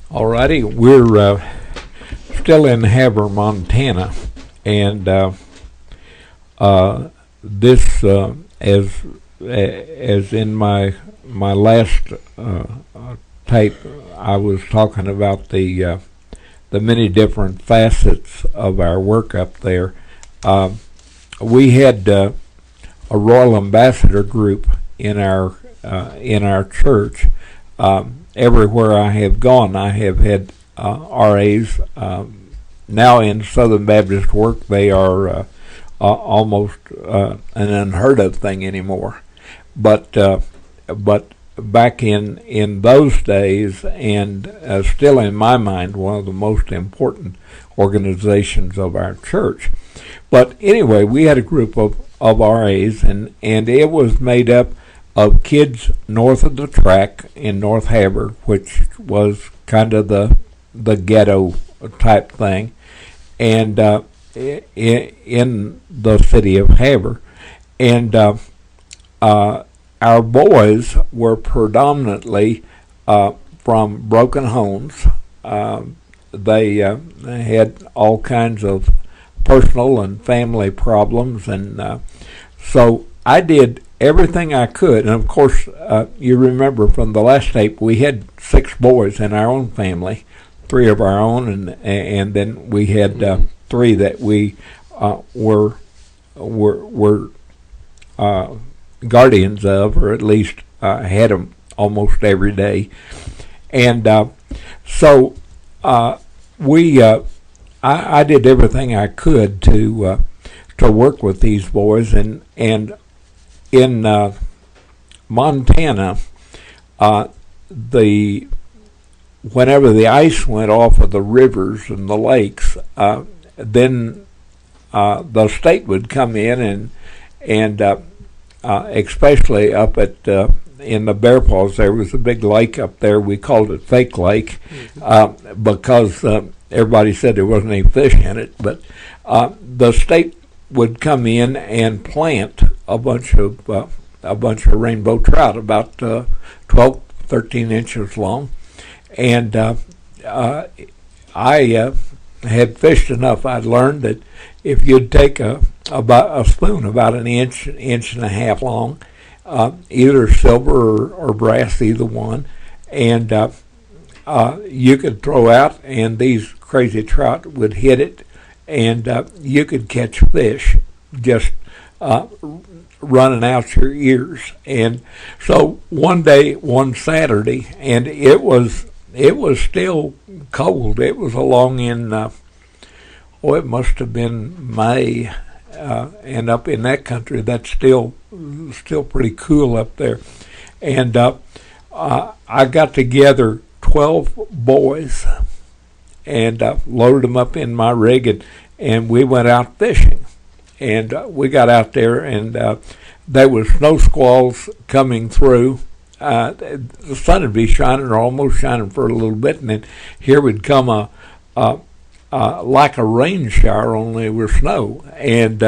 Alrighty, we're still in Havre, Montana, and this, as in my last tape, I was talking about the many different facets of our work up there. We had a Royal Ambassador group in our church. Everywhere I have gone, I have had RAs. Now in Southern Baptist work, they are almost an unheard of thing anymore. But back in those days, and still in my mind, one of the most important organizations of our church. But anyway, we had a group of RAs, and it was made up of kids north of the track in North Havre, which was kind of the ghetto type thing, and in the city of Havre. And our boys were predominantly from broken homes. They had all kinds of personal and family problems, and so I did everything I could. And of course, you remember from the last tape, we had 6 boys in our own family, 3 of our own, and then we had 3 that we were guardians of, or at least had them almost every day. And so I did everything I could to work with these boys, and in Montana, whenever the ice went off of the rivers and the lakes, then the state would come in and especially up at in the Bear Paws, there was a big lake up there. We called it Fake Lake because everybody said there wasn't any fish in it. But the state would come in and plant a bunch of rainbow trout, about 12, 13 inches long, and I had fished enough. I'd learned that if you'd take a spoon about an inch and a half long, either silver or brass, either one, and you could throw out, and these crazy trout would hit it, and you could catch fish just running out your ears. And so one Saturday, and it was still cold. It was along in it must have been May, and up in that country, that's still pretty cool up there. And I got together 12 boys and loaded them up in my rig, and we went out fishing. And we got out there, and there was snow squalls coming through. The sun would be shining, or almost shining, for a little bit, and then here would come like a rain shower, only it was snow. And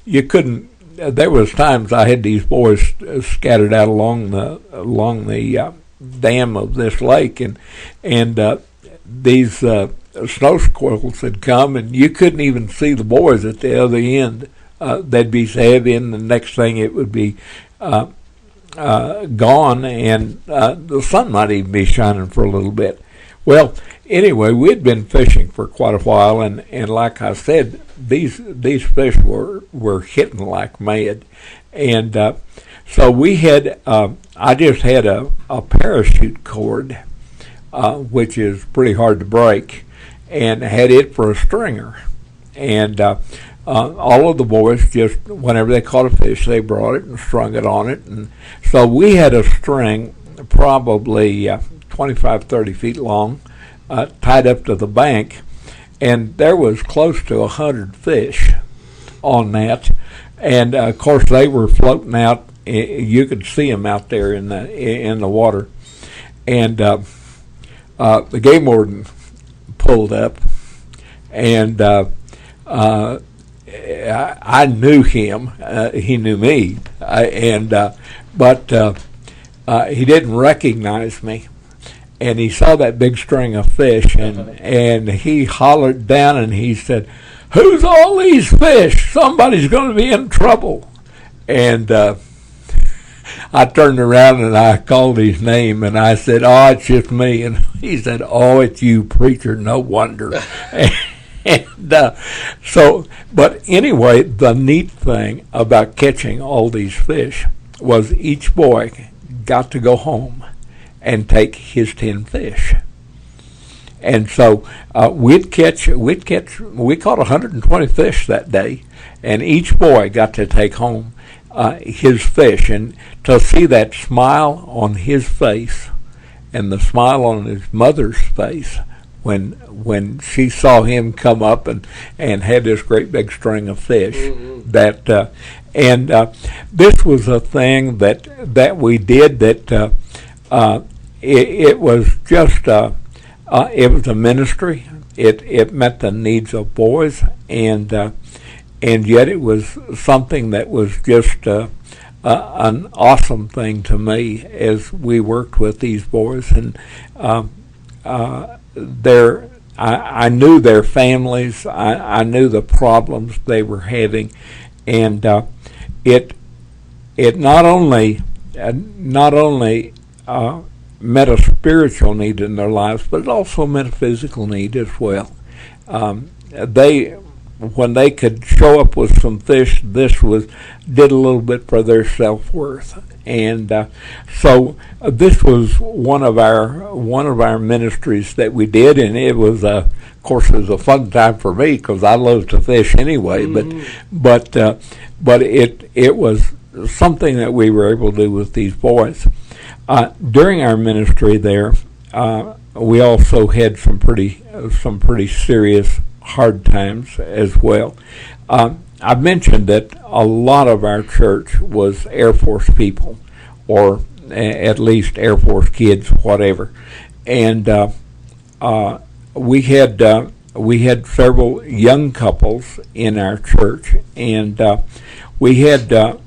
you couldn't. There was times I had these boys scattered out along the dam of this lake, and these snow squirrels had come, and you couldn't even see the boys at the other end. They'd be so heavy, and the next thing it would be gone, and the sun might even be shining for a little bit. Well, anyway, we'd been fishing for quite a while, and like I said, these fish were hitting like mad. And so we had, I just had a parachute cord, which is pretty hard to break, and had it for a stringer. And all of the boys, just whenever they caught a fish, they brought it and strung it on it. And so we had a string probably 25, 30 feet long, tied up to the bank, and there was close to 100 fish on that. And of course, they were floating out. You could see them out there in the water. And the game warden pulled up, and I knew him. He knew me, but he didn't recognize me. and he saw that big string of fish, and he hollered down and he said, "Who's all these fish? Somebody's going to be in trouble." And I turned around and I called his name and I said, "Oh, it's just me." And he said, "Oh, it's you, preacher, no wonder." But anyway, the neat thing about catching all these fish was each boy got to go home and take his 10 fish. And so we caught 120 fish that day, and each boy got to take home his fish. And to see that smile on his face and the smile on his mother's face when she saw him come up and had this great big string of fish, this was a thing that we did that it was just it was a ministry. It met the needs of boys, and yet it was something that was just an awesome thing to me as we worked with these boys. And I knew their families. I knew the problems they were having, and it not only met a spiritual need in their lives, but it also met a physical need as well. When they could show up with some fish, did a little bit for their self-worth. And so this was one of our ministries that we did, and it was of course it was a fun time for me because I love to fish anyway. But it was something that we were able to do with these boys. During our ministry there, we also had some pretty serious hard times as well. I mentioned that a lot of our church was Air Force people, or at least Air Force kids, whatever. And we had several young couples in our church, and we had 2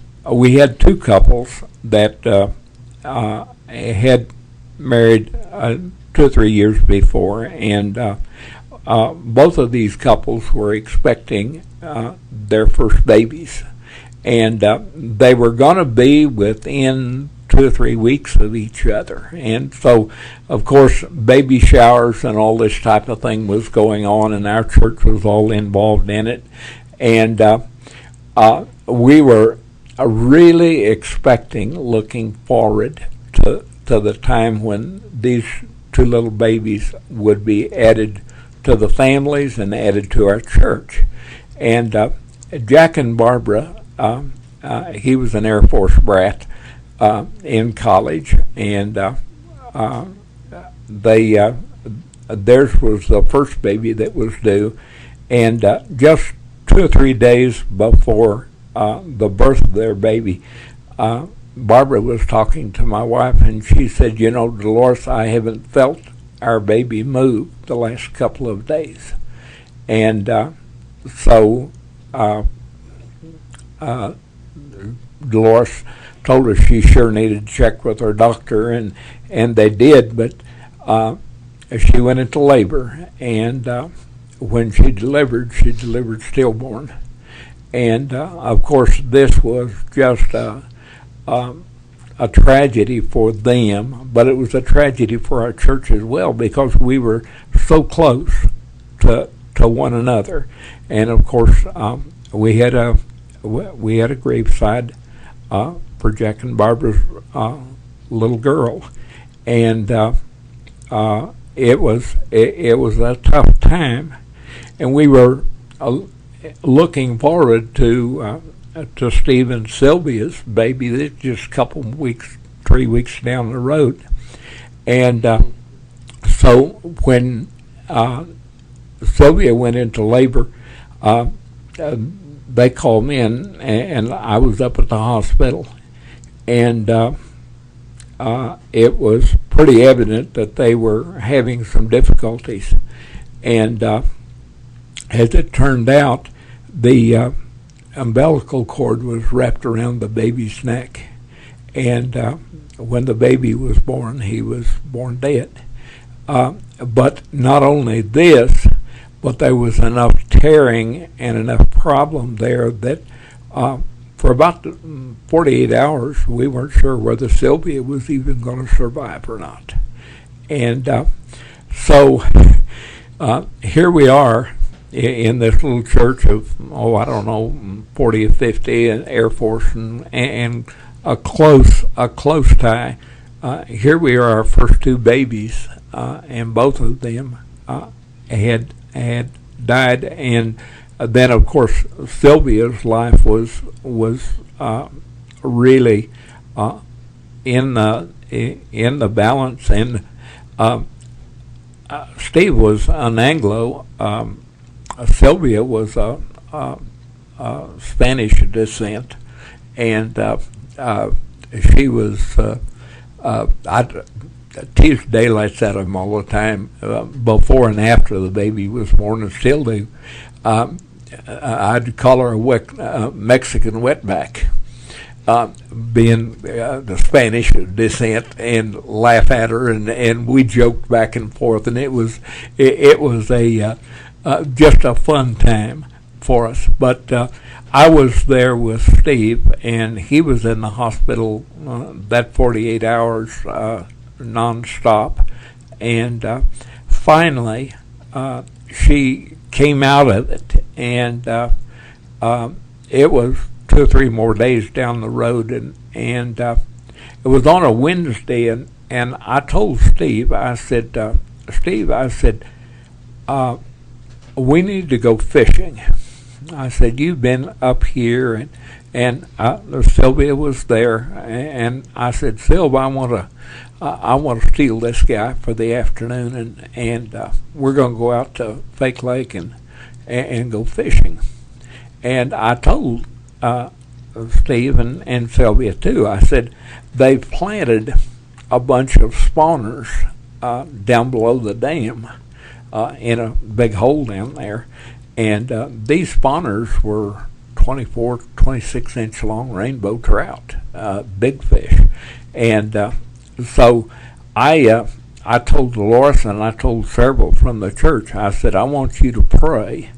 couples that had married 2 or 3 years before, and both of these couples were expecting their first babies, and they were going to be within 2 or 3 weeks of each other. And so, of course, baby showers and all this type of thing was going on, and our church was all involved in it. And we were really looking forward to the time when these 2 little babies would be added to the families and added to our church. And Jack and Barbara, he was an Air Force brat in college, and theirs was the first baby that was due, and just 2 or 3 days before the birth of their baby, Barbara was talking to my wife, and she said, "You know, Deloris, I haven't felt our baby move the last couple of days." And so Deloris told her she sure needed to check with her doctor, and they did, but she went into labor, and when she delivered stillborn. And of course this was just a tragedy for them, but it was a tragedy for our church as well, because we were so close to one another. And of course we had a graveside for Jack and Barbara's little girl, and it was a tough time, and we were looking forward to Steve and Sylvia's baby that's just a couple weeks, 3 weeks down the road. And so when Sylvia went into labor, they called me, and I was up at the hospital, and it was pretty evident that they were having some difficulties. And as it turned out, the umbilical cord was wrapped around the baby's neck, and when the baby was born, he was born dead. But not only this, but there was enough tearing and enough problem there that for about 48 hours, we weren't sure whether Sylvia was even going to survive or not. And so here we are in this little church of, I don't know, 40 or 50, and Air Force and a close tie. Here we are, our first two babies, and both of them had died, and then of course Sylvia's life was really in the balance, and Steve was an Anglo. Sylvia was Spanish descent, and she was. I tease daylights out of him all the time, before and after the baby was born, and still do. I'd call her a Mexican wetback, being the Spanish descent, and laugh at her, and we joked back and forth, and it was a just a fun time for us. But I was there with Steve, and he was in the hospital that 48 hours nonstop, and finally she came out of it, and it was 2 or 3 more days down the road, and it was on a Wednesday, and I told Steve, I said, we need to go fishing. I said, you've been up here, and Sylvia was there, and I said, Sylvia, I want to steal this guy for the afternoon, and we're going to go out to Fake Lake and go fishing. And I told Steve and Sylvia too. I said, they've planted a bunch of spawners down below the dam in a big hole down there, and these spawners were 24, 26-inch long rainbow trout, big fish. And so I told Deloris, and I told several from the church, I said, I want you to pray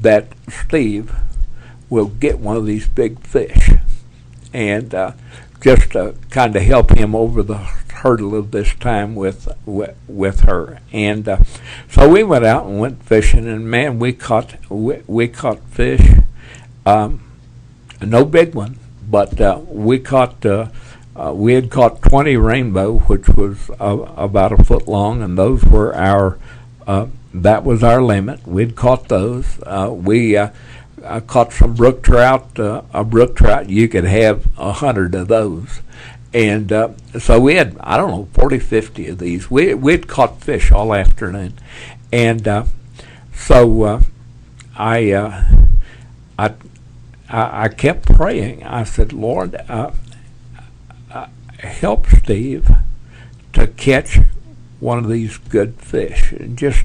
that Steve will get one of these big fish, and just to kind of help him over the hurdle of this time with her. And so we went out and went fishing, and man, we caught fish. No big one, but we had caught 20 rainbow, which was about a foot long, and those were that was our limit. We'd caught those. We caught some brook trout. A brook trout, you could have 100 of those. And so we had, 40, 50 of these. We'd caught fish all afternoon. And so I kept praying. I said, Lord, help Steve to catch one of these good fish, and just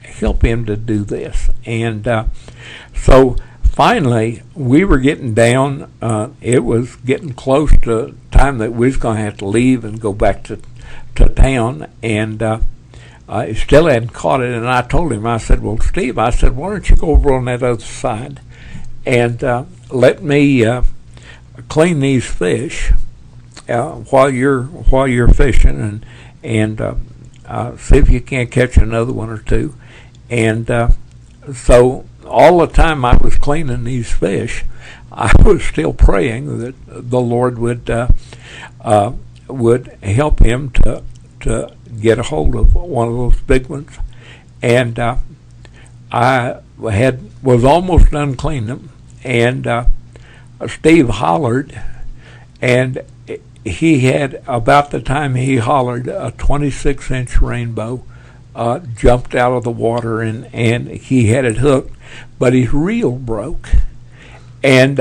help him to do this. And so finally, we were getting down. It was getting close to time that we was going to have to leave and go back to town, and I still hadn't caught it. And I told him, I said, well, Steve, why don't you go over on that other side and let me clean these fish while you're fishing, and see if you can't catch another one or two. And so all the time I was cleaning these fish, I was still praying that the Lord would help him to get a hold of one of those big ones. And I was almost done cleaning them, and Steve hollered, and he had, about the time he hollered, a 26-inch rainbow jumped out of the water, and he had it hooked, but his reel broke. And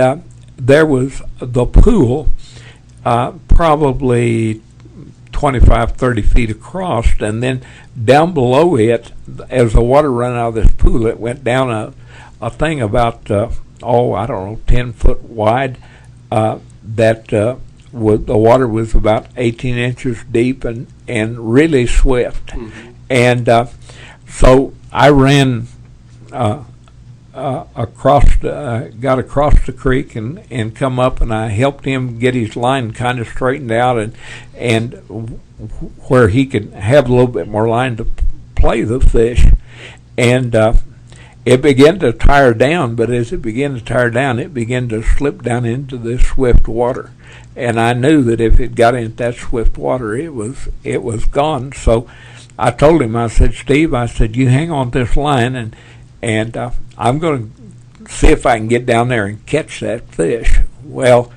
there was the pool probably 25, 30 feet across, and then down below it, as the water ran out of this pool, it went down a thing about 10 foot wide, that the water was about 18 inches deep and really swift. Mm-hmm. And so I ran got across the creek and come up, and I helped him get his line kind of straightened out and where he could have a little bit more line to play the fish. And it began to tire down, but as it began to tire down, it began to slip down into this swift water. And I knew that if it got into that swift water, it was gone. So I told him, I said, Steve, I said, you hang on this line, and I'm going to see if I can get down there and catch that fish. Well,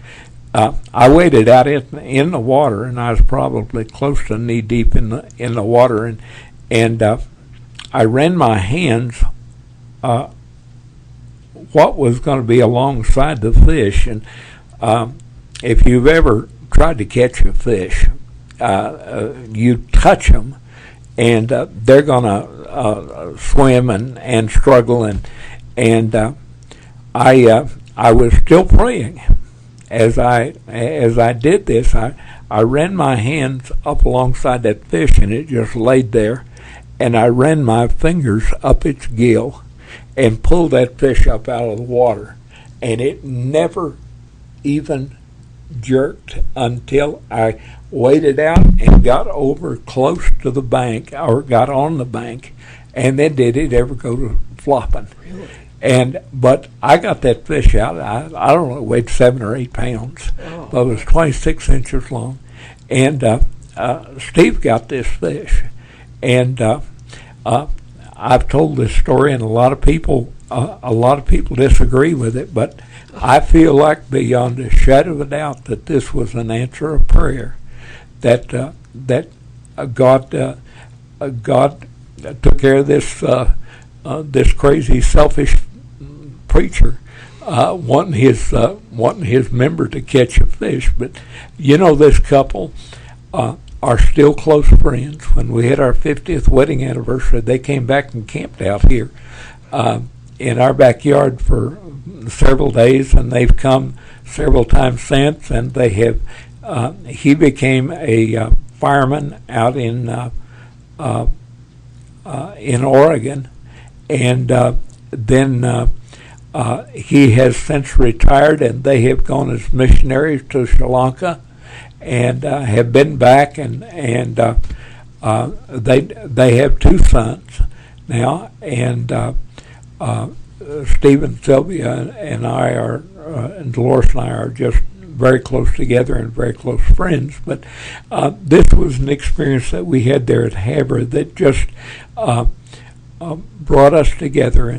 I waded out in the water, and I was probably close to knee deep in the water, and I ran my hands what was going to be alongside the fish. And if you've ever tried to catch a fish, you touch them, and they're going to swim and struggle. And I was still praying as I did this. I ran my hands up alongside that fish, and it just laid there. And I ran my fingers up its gill and pulled that fish up out of the water. And it never even jerked until I waded out and got over close to the bank, or got on the bank, and then did it ever go to flopping. Really? But I got that fish out. I don't know, it weighed 7 or 8 pounds, but it was 26 inches long. And Steve got this fish. And I've told this story, and a lot of people disagree with it, but I feel like beyond a shadow of a doubt that this was an answer of prayer. That God took care of this crazy, selfish preacher wanting his member to catch a fish. But this couple are still close friends. When we had our 50th wedding anniversary, they came back and camped out here in our backyard for several days, and they've come several times since. And they have. He became a fireman out in Oregon, and then he has since retired, and they have gone as missionaries to Sri Lanka, and have been back, and they have 2 sons now, and Steve and Sylvia and I are, and Deloris and I are just very close together and very close friends. But this was an experience that we had there at Haber that just brought us together. And